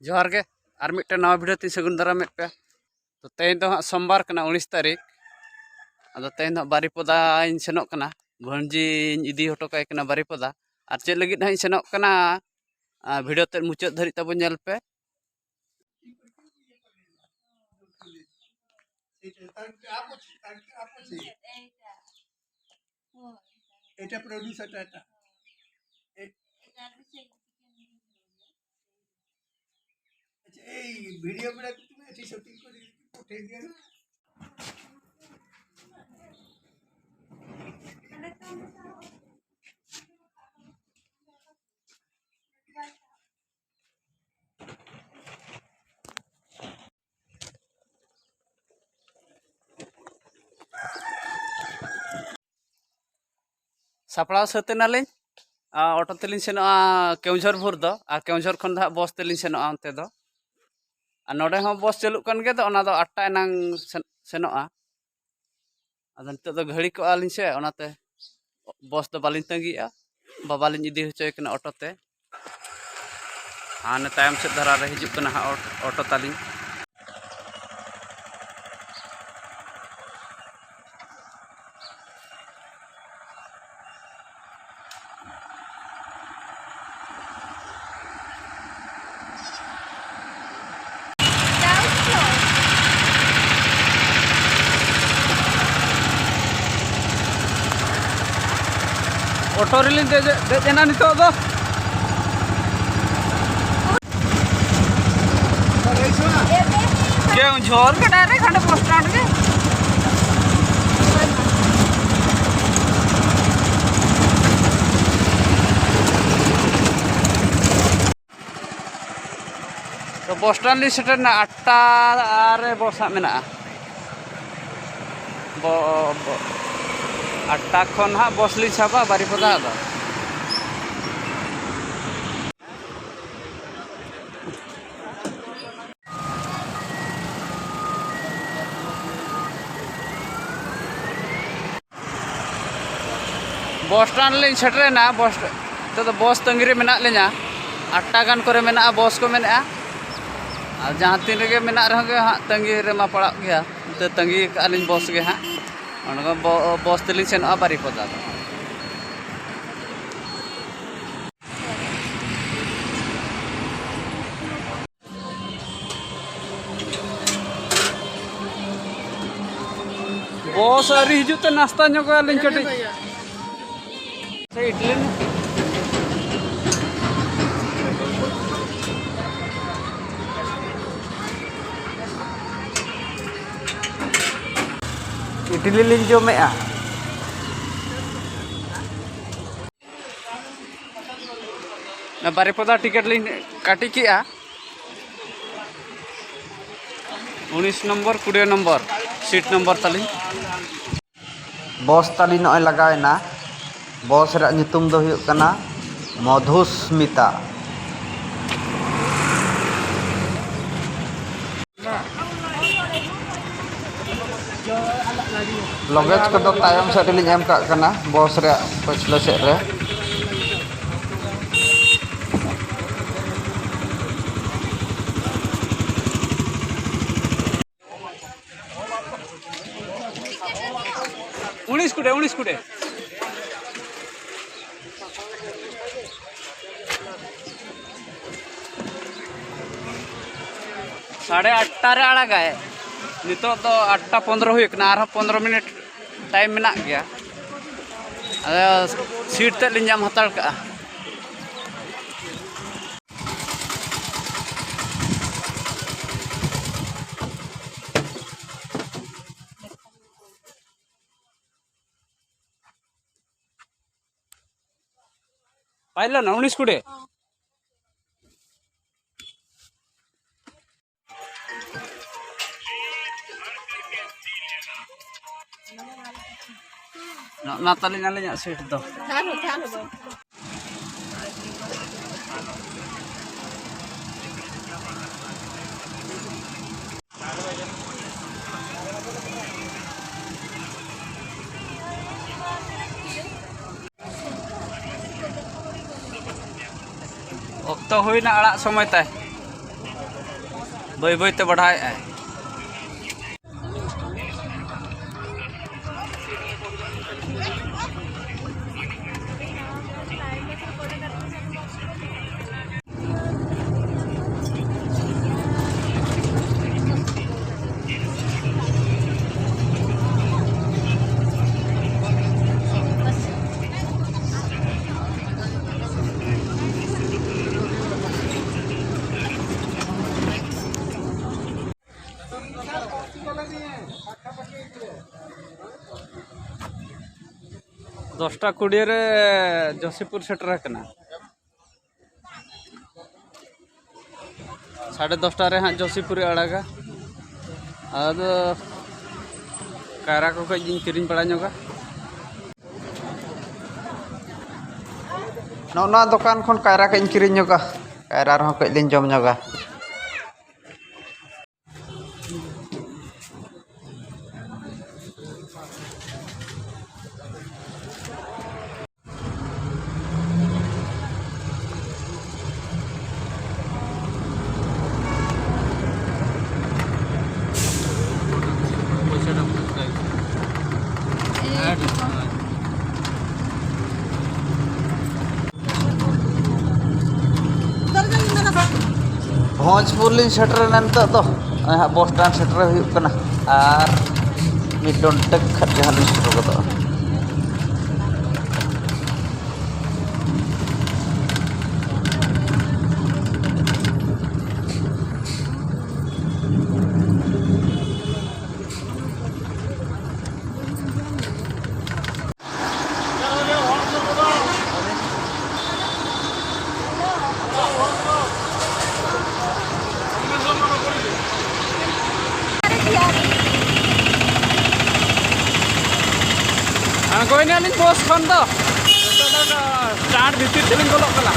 जोहार के और मिट्टे नवा वीडियो ती सगुन दाराम पे तो तेन तो हाँ सोमवार कना 19 तारीख अदो तेन तो बारीपदा इन सेनोक कना भंजी इदी हटो काय कना बारीपदा और चेक लगित हाँ सेनोक कना वीडियो ते मुचाद धरित तबो नेल पे এটা প্রোডিউসারটা এটা আচ্ছা এই ভিডিও গুলো তুমি এটি শুটিং করে পঠিয়ে দিও না सापड़ा सतेनालिन ऑटो तेलिन सेनो केउझर भोर दो और केउझर खन दा बस तेलिन सेनो अंते दो नोडे हो बस चलुक कन गे दो ओना दो 8 टा एनांग सेनोआ अदो नितो दो घड़ी को आलिन से ओनाते बस दो बालिन तंगीआ बाबालिन इदी होचोय कना ऑटो ते आने तायम से धरा रे हिजुक कना ऑटो तालिन ऑटो रिलिन देना नितो दो क्यों झोर के डायरेक्ट खंडे बस स्टैंड के तो बस स्टैंड ली सेटर ना 8टा रे बस मेना 8टा खन हा बस ली साबा बारीपदा दो बस स्टैंड लिन सेटरेना बस तो बस तंगिरे मेना लेना 8टा गान करे मेना बस को मेना और जहाँ तीन रे मेना रहे हाँ तंगी रे मा पड़ा गया तो तंगी कालिन बस के हाँ बस तेलिन सेन बारीपदा बस अरी हिजुते नाश्ता नोकालिन कटी से इडली इडली लिन जमेआ बारीपदा टिकट लिन काटी किया 19 नंबर 20 नंबर सीट नंबर ताली बस ताली नय लगायना बस रा नितुम दो हुयुक कना मधुस्मिता लगेज को दो तायम सेट लिन एम का कना बस रे पछले सेट रे उन्नीस कुटे 8:30 रे आड़ागाय नितो तो 8:15 हुयकना आरो 15 मिनट टाइम मेना गया सीट ते लिन जाम हताड़ का पाइलो ना 19 कुटे नाताली नाले सीट दो तो हुई ना आड़ा समय ताय ᱵᱟᱹᱭ ᱵᱟᱹᱭᱛᱮ ᱵᱟᱲᱦᱟᱣᱮᱜᱼᱟᱭ दसटा 20 रे जोशीपुर सेटर कना 10:30 रे हाँ जोशीपुर अड़ागा अब कायरा को कई किरिंग पड़ा ñoga नौना दुकान खन कायरा कई किरिंग ñoga कायरा रह कई दिन जम ñoga भोजपुर लिन सेटर नंतर तो बस स्टैंड सेटर हुई कना और मिडन तक खर्चा लिन सेटर को कोई नहीं बस खन तो स्टार्ट भीतर से बोलो कला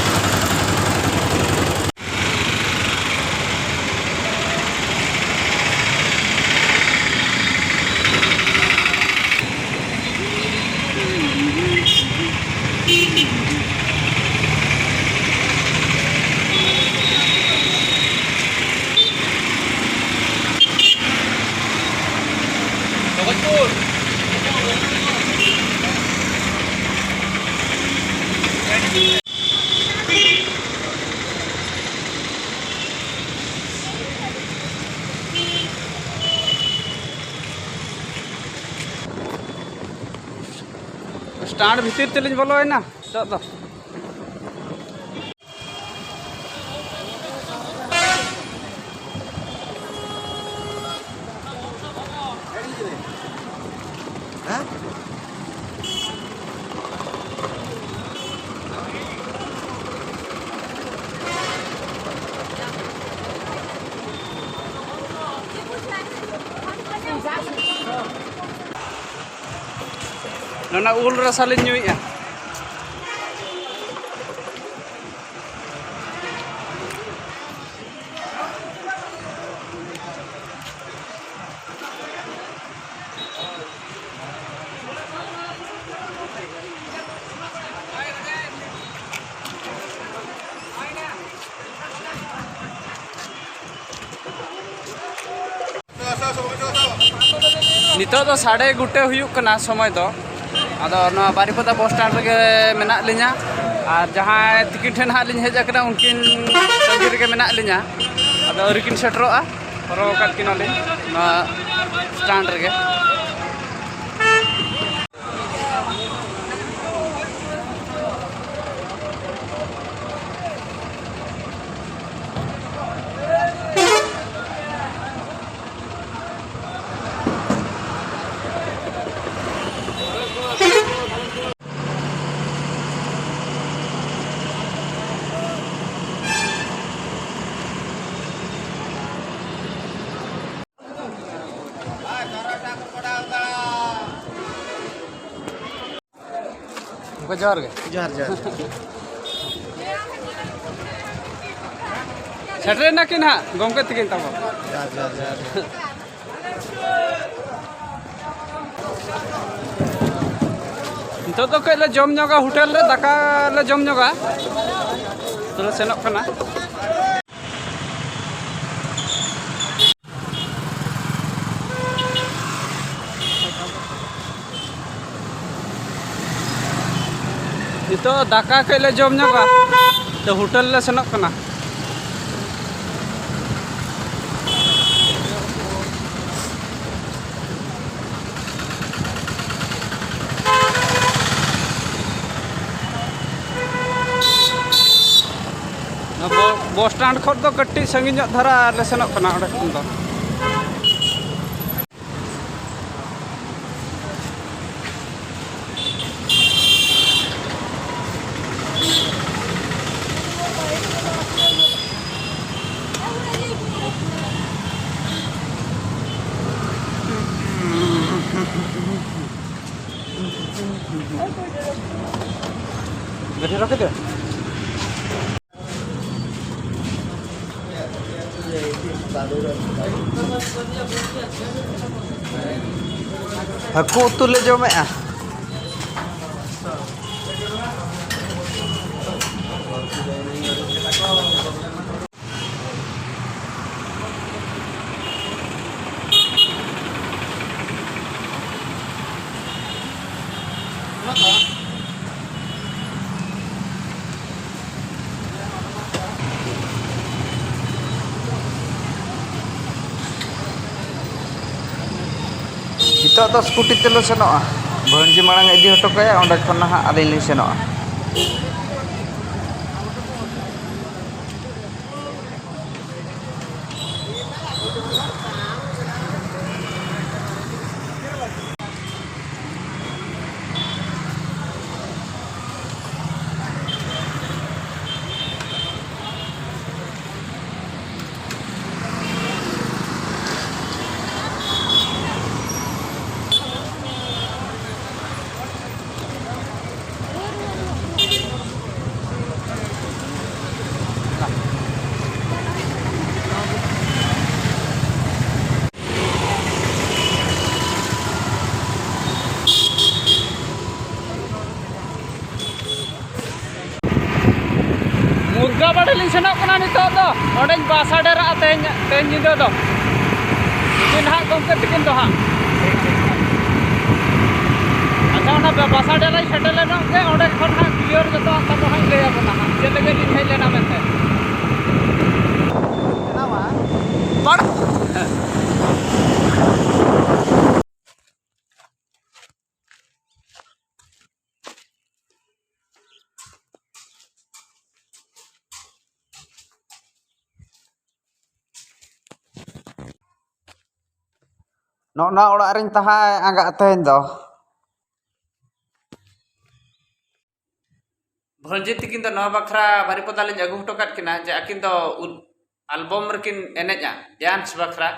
स्टैंड भीतर तेलिंग बोलो है ना तो नोना उल रसा लिन ñuy नितो तो 1:30 हुयुक कना समय दो अदो बारीपदा बस स्टैंड रे मेना लिया और जहाँ तिकिन ठेन हाँ लिंग हेज अकना उनकिन तंगी रे मेना लिया अदो अरिकिन सेटरोआ हरो काटकिन आले स्टैंड रे जोहार गे जोहार जोहार सेटरे ना कि ना गमके तकिन तब जोहार जोहार जोहार तो कई जम ñoga होटल रे दाका ले जम ñoga तो सेनोक कना तो दाका कइले जम ᱧᱚᱜᱟ तो होटल ले सेनक कना बस स्टैंड खर तो कट्टी संगी धारा ले सेनक कना ओडे खन दो गड्डी रखे दे हाकू उतु ले जमेआ नितो तो स्कूटी तेलो सेनोआ भंजी मांग इदी हटो कया ओंडे खन ना आलिन लिं सेनोआ मुर्गा बाड़े लिंग सेनक कना नितो दो ओडे बासा डेरा तेन निदो दो दिन हा गमके तिकिन दो हा अच्छा ओना बासा डेरा सेटल लेना के ओडे खन हा क्लियर जतो तब हा ले आबो ना जे लगे दिन हेज लेना मेनते ना वा बड़ नोना ओड़ा रिन तहा आंगा तेन दो भंजी तिकिन तो नवा बखरा बारिपदा लिंग अगु हटो काट किना जे आकिन तो एल्बम रकिन एनेजा डांस बखरा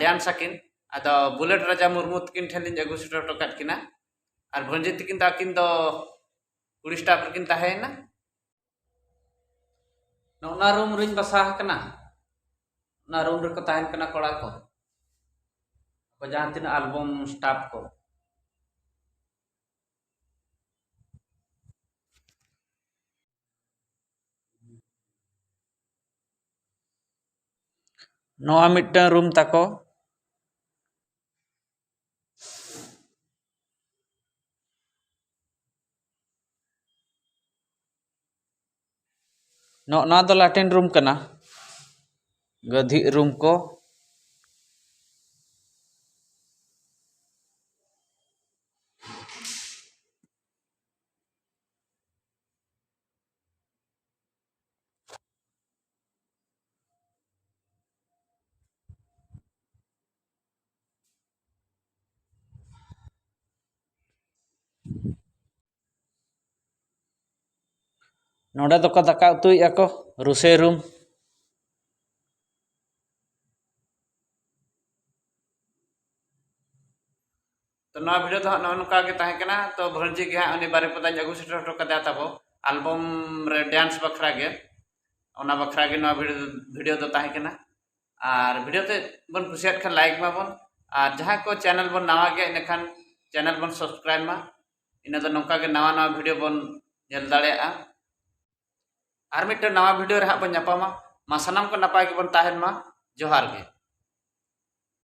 डांस आकिन आदो बुलेट राजा मुर्मू तिकिन ठेन लिंग अगु हटो काट किना और भंजी तिकिन तो आकिन तो कुड़ी स्टाफ रकिन ताहेना नोना रूम रिन बसा कना ना रूम रे को ताहेन कना कोड़ा को जहाँ तीन एल्बम स्टाफ को नवा मिट्टन रूम ताको नोना दो लैट्रिन रूम कना गधी रूम को नोडे तो दाका उतुई को रुसे रूम तो नवा वीडियो तो नौका के ताहे कना तो भंजी के हाँ उनी बारिपदा अगु सेटर हटो कदा ताबो एल्बम रे डांस बखरा के ओना बखरा के नवा वीडियो तो ताहे कना और वीडियो ते बन कुसियात खान लाइक माबन और जहाँ को चैनल बन नवा के इनखान चैनल बन सब्सक्राइब मा इन तो नौका के नवा नवा वीडियो बन नेल दाड़ेया और मिट्टे नवा वीडियो रे हां बन नापामा मा सनाम को नपाय के बन ताहेन मा जोहार गे।